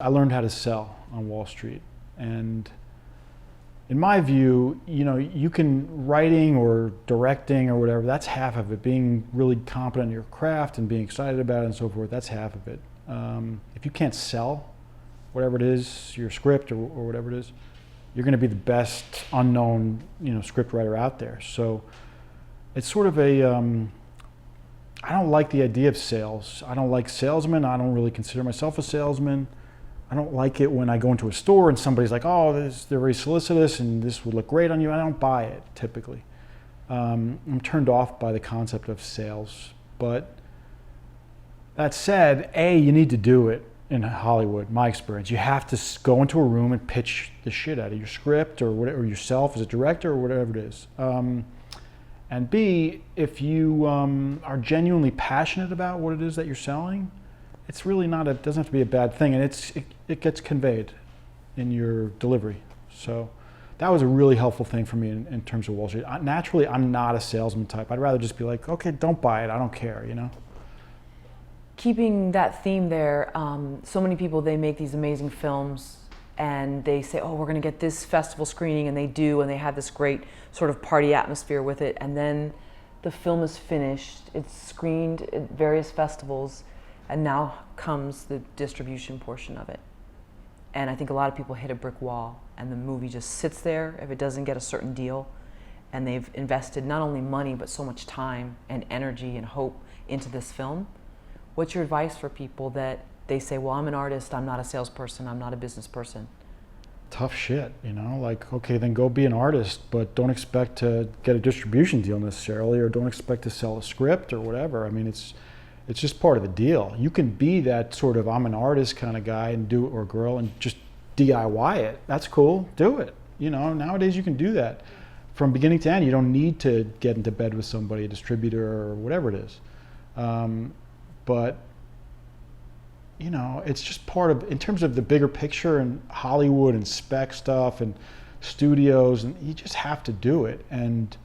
I learned how to sell on Wall Street, and in my view, you can writing or directing or whatever, that's half of it. Being really competent in your craft and being excited about it and so forth, that's half of it. If you can't sell whatever it is, your script or whatever it is, you're going to be the best unknown script writer out there. So it's sort of a I don't like the idea of sales. I don't like salesmen. I don't really consider myself a salesman. I don't like it when I go into a store and somebody's like, oh, they're very solicitous and this would look great on you. I don't buy it, typically. I'm turned off by the concept of sales. But that said, you need to do it in Hollywood, my experience. You have to go into a room and pitch the shit out of your script or whatever, yourself as a director or whatever it is. And B, if you are genuinely passionate about what it is that you're selling, it's really it doesn't have to be a bad thing, and it gets conveyed in your delivery. So that was a really helpful thing for me in terms of Wall Street. Naturally, I'm not a salesman type. I'd rather just be like, okay, don't buy it, I don't care, Keeping that theme there, so many people, they make these amazing films and they say, oh, we're gonna get this festival screening, and they do, and they have this great sort of party atmosphere with it, and then the film is finished, it's screened at various festivals, and now comes the distribution portion of it. And I think a lot of people hit a brick wall, and the movie just sits there if it doesn't get a certain deal, and they've invested not only money but so much time and energy and hope into this film. What's your advice for people that they say, well, I'm an artist, I'm not a salesperson, I'm not a business person? Tough shit, like, okay, then go be an artist, but don't expect to get a distribution deal necessarily, or don't expect to sell a script or whatever. I mean, it's just part of the deal. You can be that sort of I'm an artist kind of guy and or girl and just DIY it. That's cool, do it. Nowadays you can do that. From beginning to end, you don't need to get into bed with somebody, a distributor or whatever it is. But it's just part of, in terms of the bigger picture and Hollywood and spec stuff and studios, and you just have to do it. And,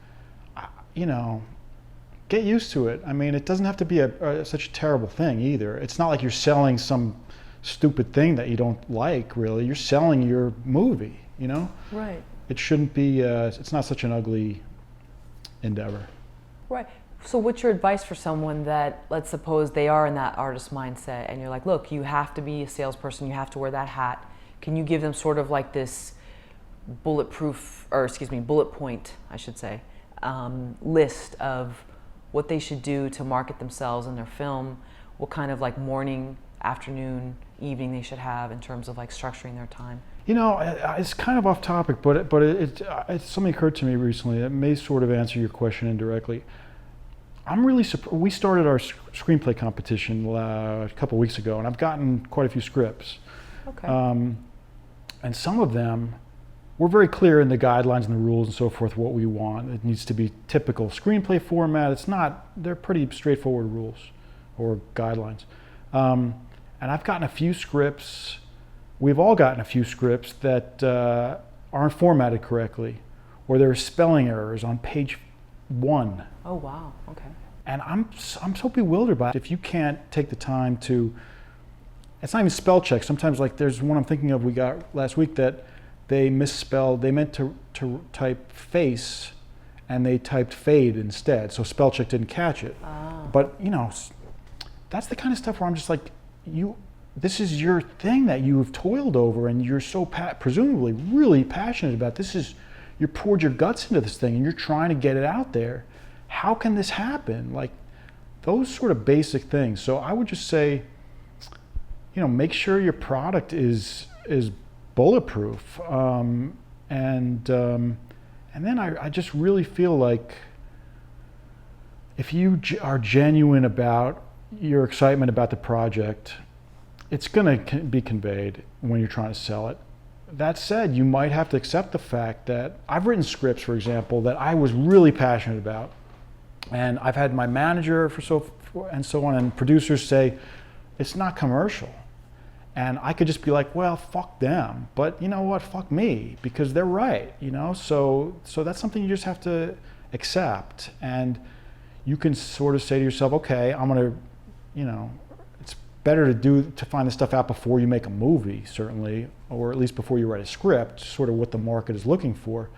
get used to it. I mean, it doesn't have to be such a terrible thing either. It's not like you're selling some stupid thing that you don't like, really. You're selling your movie, Right. It shouldn't be, it's not such an ugly endeavor. Right. So what's your advice for someone that, let's suppose they are in that artist mindset, and you're like, look, you have to be a salesperson, you have to wear that hat. Can you give them sort of like this bullet point, I should say, list of what they should do to market themselves in their film, what kind of like morning, afternoon, evening they should have in terms of like structuring their time? It's kind of off topic, but something occurred to me recently that may sort of answer your question indirectly. I'm really surprised. We started our screenplay competition a couple weeks ago, and I've gotten quite a few scripts. Okay. And some of them, we're very clear in the guidelines and the rules and so forth what we want. It needs to be typical screenplay format. They're pretty straightforward rules or guidelines. And I've gotten a few scripts, we've all gotten a few scripts that aren't formatted correctly, or there are spelling errors on page 1. Oh, wow, okay. And I'm so bewildered by it. If you can't take the time to, it's not even spell check. Sometimes, like, there's one I'm thinking of we got last week that they misspelled, they meant to type face and they typed fade instead, so spell check didn't catch it. But that's the kind of stuff where I'm just like, this is your thing that you've toiled over, and you're so presumably really passionate about. You poured your guts into this thing and you're trying to get it out there. How can this happen? Like, those sort of basic things. So I would just say, make sure your product is bulletproof. And then I just really feel like if you are genuine about your excitement about the project, it's going to be conveyed when you're trying to sell it. That said, you might have to accept the fact that I've written scripts, for example, that I was really passionate about, and I've had my manager and so on, and producers say it's not commercial. And I could just be like, well, fuck them, but you know what, fuck me, because they're right, so that's something you just have to accept. And you can sort of say to yourself, okay, I'm gonna, it's better to find this stuff out before you make a movie, certainly, or at least before you write a script, sort of what the market is looking for.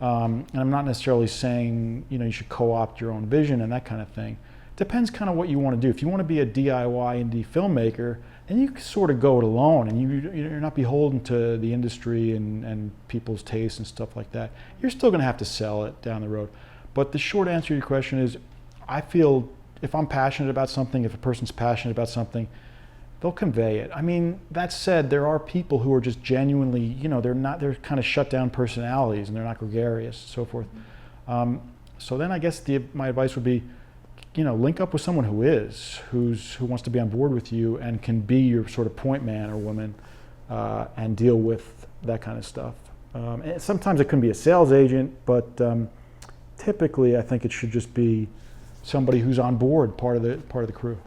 And I'm not necessarily saying, you should co-opt your own vision and that kind of thing. Depends kind of what you want to do. If you want to be a DIY indie filmmaker, then you can sort of go it alone, and you're not beholden to the industry and people's tastes and stuff like that. You're still going to have to sell it down the road. But the short answer to your question is, I feel if I'm passionate about something, if a person's passionate about something, they'll convey it. I mean, that said, there are people who are just genuinely, they're kind of shut down personalities and they're not gregarious and so forth. So then I guess my advice would be, link up with someone who wants to be on board with you and can be your sort of point man or woman and deal with that kind of stuff. And sometimes it can be a sales agent, but typically I think it should just be somebody who's on board, part of the crew.